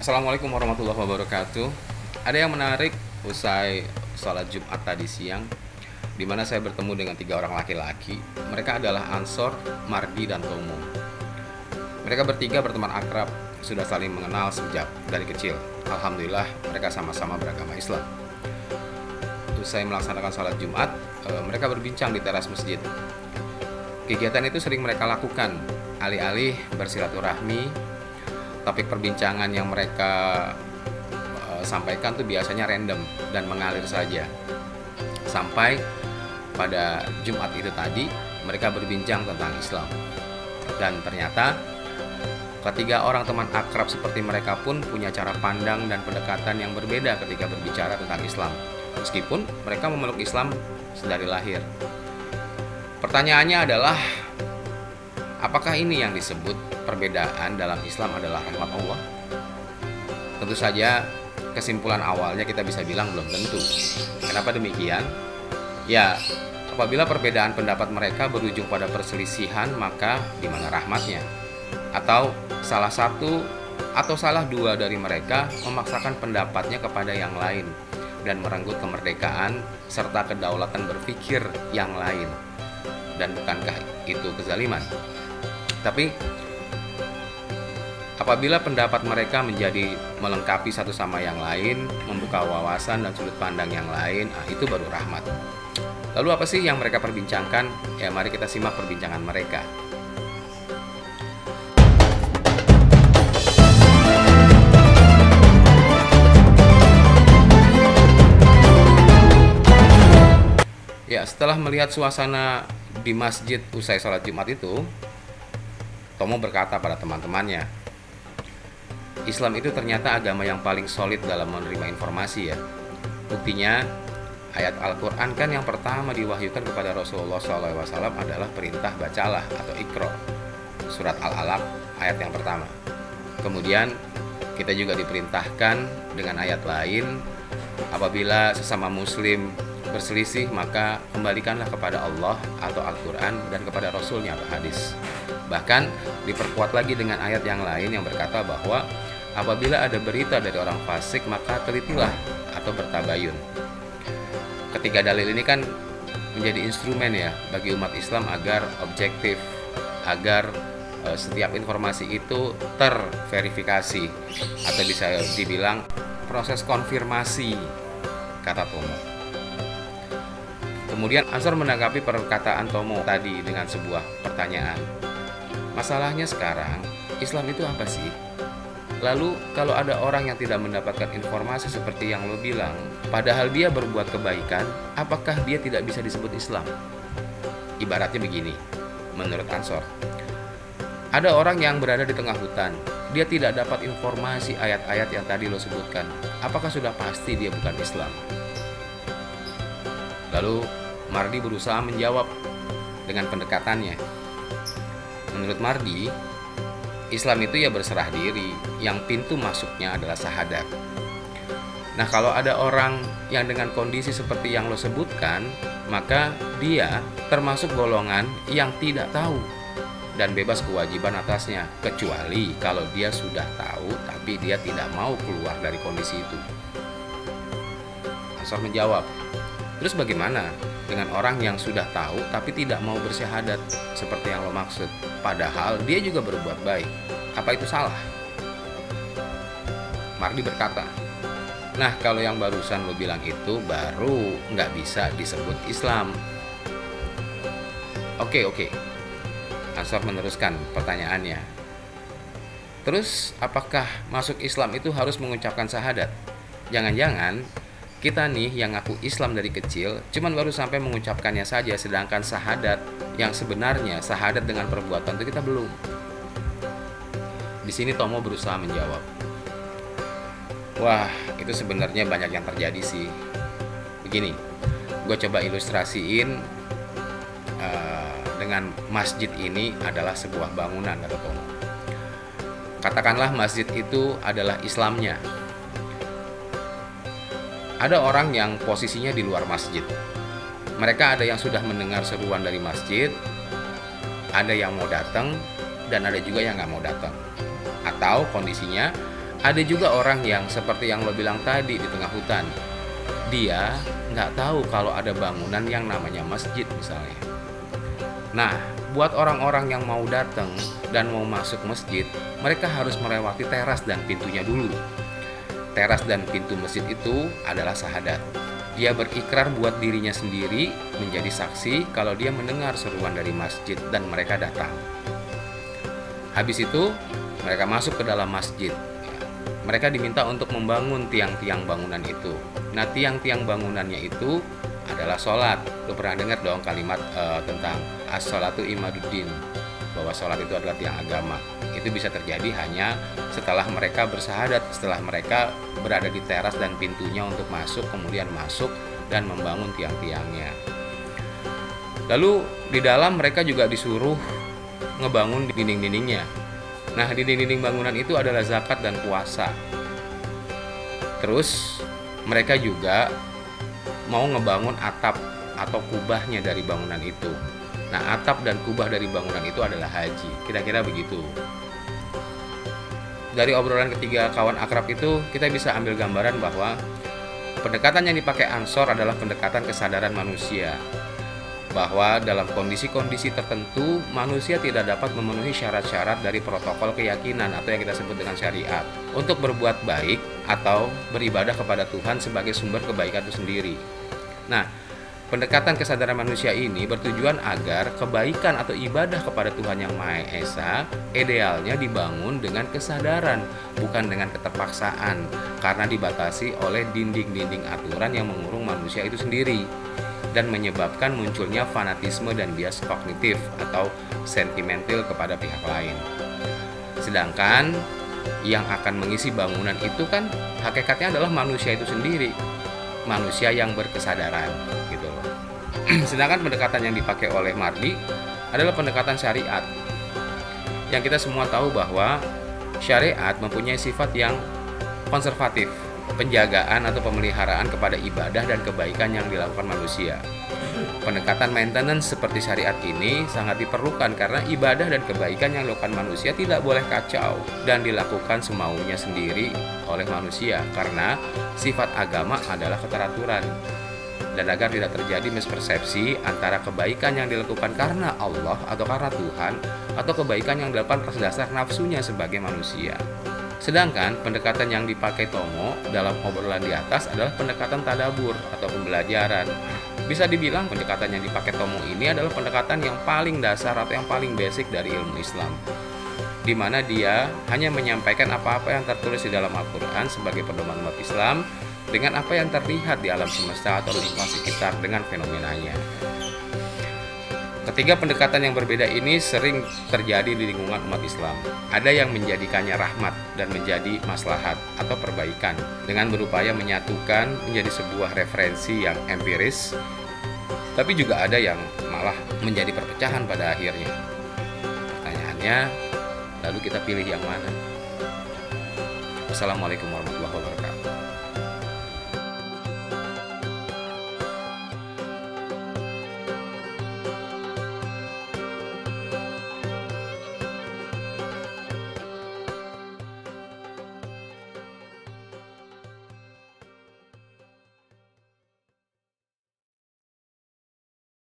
Assalamualaikum warahmatullahi wabarakatuh. Ada yang menarik usai sholat Jumat tadi siang, di mana saya bertemu dengan 3 orang laki-laki. Mereka adalah Ansor, Mardi, dan Tomo. Mereka bertiga berteman akrab, sudah saling mengenal sejak dari kecil. Alhamdulillah, mereka sama-sama beragama Islam. Usai melaksanakan sholat Jumat, mereka berbincang di teras masjid. Kegiatan itu sering mereka lakukan, alih-alih bersilaturahmi. Topik perbincangan yang mereka sampaikan tuh biasanya random dan mengalir saja. Sampai pada Jumat itu tadi, mereka berbincang tentang Islam. Dan ternyata ketiga orang teman akrab seperti mereka pun punya cara pandang dan pendekatan yang berbeda ketika berbicara tentang Islam. Meskipun mereka memeluk Islam sedari lahir. Pertanyaannya adalah, apakah ini yang disebut perbedaan dalam Islam adalah rahmat Allah? Tentu saja kesimpulan awalnya kita bisa bilang belum tentu. Kenapa demikian? Ya, apabila perbedaan pendapat mereka berujung pada perselisihan, maka di mana rahmatnya? Atau salah satu atau salah dua dari mereka memaksakan pendapatnya kepada yang lain dan merenggut kemerdekaan serta kedaulatan berpikir yang lain. Dan bukankah itu kezaliman? Tapi apabila pendapat mereka menjadi melengkapi satu sama yang lain, membuka wawasan dan sudut pandang yang lain, itu baru rahmat. Lalu apa sih yang mereka perbincangkan? Ya, mari kita simak perbincangan mereka. Ya, setelah melihat suasana di masjid usai sholat Jumat itu, Tomo berkata pada teman-temannya, Islam itu ternyata agama yang paling solid dalam menerima informasi ya. Buktinya, ayat Al-Quran kan yang pertama diwahyukan kepada Rasulullah SAW adalah perintah bacalah atau Iqra. Surat Al-Alaq ayat yang pertama. Kemudian kita juga diperintahkan dengan ayat lain, apabila sesama muslim berselisih maka kembalikanlah kepada Allah atau Al-Quran dan kepada Rasulnya atau hadis. Bahkan diperkuat lagi dengan ayat yang lain yang berkata bahwa apabila ada berita dari orang fasik maka telitilah atau bertabayun. Ketiga dalil ini kan menjadi instrumen ya bagi umat Islam agar objektif, agar setiap informasi itu terverifikasi atau bisa dibilang proses konfirmasi, kata Tomo. Kemudian Ansor menanggapi perkataan Tomo tadi dengan sebuah pertanyaan. Masalahnya sekarang, Islam itu apa sih? Lalu kalau ada orang yang tidak mendapatkan informasi seperti yang lo bilang, padahal dia berbuat kebaikan, apakah dia tidak bisa disebut Islam? Ibaratnya begini, menurut Ansor. Ada orang yang berada di tengah hutan, dia tidak dapat informasi ayat-ayat yang tadi lo sebutkan. Apakah sudah pasti dia bukan Islam? Lalu Mardi berusaha menjawab dengan pendekatannya. Menurut Mardi, Islam itu ya berserah diri, yang pintu masuknya adalah syahadat. Nah, kalau ada orang yang dengan kondisi seperti yang lo sebutkan, maka dia termasuk golongan yang tidak tahu dan bebas kewajiban atasnya, kecuali kalau dia sudah tahu tapi dia tidak mau keluar dari kondisi itu. Ansor menjawab, terus bagaimana dengan orang yang sudah tahu tapi tidak mau bersyahadat seperti yang lo maksud, padahal dia juga berbuat baik? Apa itu salah? Mardi berkata, nah kalau yang barusan lo bilang itu baru nggak bisa disebut Islam. Oke. Ansor meneruskan pertanyaannya. Terus apakah masuk Islam itu harus mengucapkan syahadat? Jangan-jangan kita nih yang ngaku Islam dari kecil cuman baru sampai mengucapkannya saja, sedangkan syahadat yang sebenarnya syahadat dengan perbuatan itu kita belum. Di sini Tomo berusaha menjawab. Wah, itu sebenarnya banyak yang terjadi sih. Begini, gue coba ilustrasiin dengan masjid ini adalah sebuah bangunan, kata Tomo. Katakanlah masjid itu adalah Islamnya. Ada orang yang posisinya di luar masjid. Mereka ada yang sudah mendengar seruan dari masjid, ada yang mau datang, dan ada juga yang nggak mau datang. Atau kondisinya Ada juga orang yang seperti yang lo bilang tadi di tengah hutan. Dia nggak tahu kalau ada bangunan yang namanya masjid misalnya. Nah, buat orang-orang yang mau datang dan mau masuk masjid, mereka harus melewati teras dan pintunya dulu. Teras dan pintu masjid itu adalah syahadat. Dia berikrar buat dirinya sendiri menjadi saksi kalau dia mendengar seruan dari masjid dan mereka datang. Habis itu, mereka masuk ke dalam masjid. Mereka diminta untuk membangun tiang-tiang bangunan itu. Nah, tiang-tiang bangunannya itu adalah sholat. Lo pernah dengar dong kalimat tentang as-sholatu imaduddin, bahwa sholat itu adalah tiang agama. Itu bisa terjadi hanya setelah mereka bersahadat, setelah mereka berada di teras dan pintunya untuk masuk, kemudian masuk dan membangun tiang-tiangnya. Lalu di dalam mereka juga disuruh ngebangun dinding-dindingnya. Nah, dinding-dinding bangunan itu adalah zakat dan puasa. Terus mereka juga mau ngebangun atap atau kubahnya dari bangunan itu. Nah, atap dan kubah dari bangunan itu adalah haji. Kira-kira begitu. Dari obrolan ketiga kawan akrab itu, kita bisa ambil gambaran bahwa pendekatan yang dipakai Ansor adalah pendekatan kesadaran manusia. Bahwa dalam kondisi-kondisi tertentu, manusia tidak dapat memenuhi syarat-syarat dari protokol keyakinan atau yang kita sebut dengan syariat untuk berbuat baik atau beribadah kepada Tuhan sebagai sumber kebaikan itu sendiri. Nah, pendekatan kesadaran manusia ini bertujuan agar kebaikan atau ibadah kepada Tuhan Yang Maha Esa idealnya dibangun dengan kesadaran, bukan dengan keterpaksaan, karena dibatasi oleh dinding-dinding aturan yang mengurung manusia itu sendiri dan menyebabkan munculnya fanatisme dan bias kognitif atau sentimental kepada pihak lain. Sedangkan yang akan mengisi bangunan itu kan hakikatnya adalah manusia itu sendiri, manusia yang berkesadaran gitu loh. Sedangkan pendekatan yang dipakai oleh Mardi adalah pendekatan syariat. Yang kita semua tahu bahwa syariat mempunyai sifat yang konservatif, penjagaan atau pemeliharaan kepada ibadah dan kebaikan yang dilakukan manusia. Pendekatan maintenance seperti syariat ini sangat diperlukan karena ibadah dan kebaikan yang dilakukan manusia tidak boleh kacau dan dilakukan semaunya sendiri oleh manusia, karena sifat agama adalah keteraturan. Dan agar tidak terjadi mispersepsi antara kebaikan yang dilakukan karena Allah atau karena Tuhan, atau kebaikan yang dilakukan atas dasar nafsunya sebagai manusia. Sedangkan pendekatan yang dipakai Tomo dalam obrolan di atas adalah pendekatan tadabur atau pembelajaran. Bisa dibilang pendekatan yang dipakai Tomo ini adalah pendekatan yang paling dasar atau yang paling basic dari ilmu Islam, di mana dia hanya menyampaikan apa-apa yang tertulis di dalam Al-Quran sebagai pedoman umat Islam dengan apa yang terlihat di alam semesta atau lingkungan sekitar dengan fenomenanya. Ketiga pendekatan yang berbeda ini sering terjadi di lingkungan umat Islam. Ada yang menjadikannya rahmat dan menjadi maslahat atau perbaikan dengan berupaya menyatukan menjadi sebuah referensi yang empiris, tapi juga ada yang malah menjadi perpecahan pada akhirnya. Pertanyaannya, lalu kita pilih yang mana? Wassalamualaikum warahmatullahi wabarakatuh.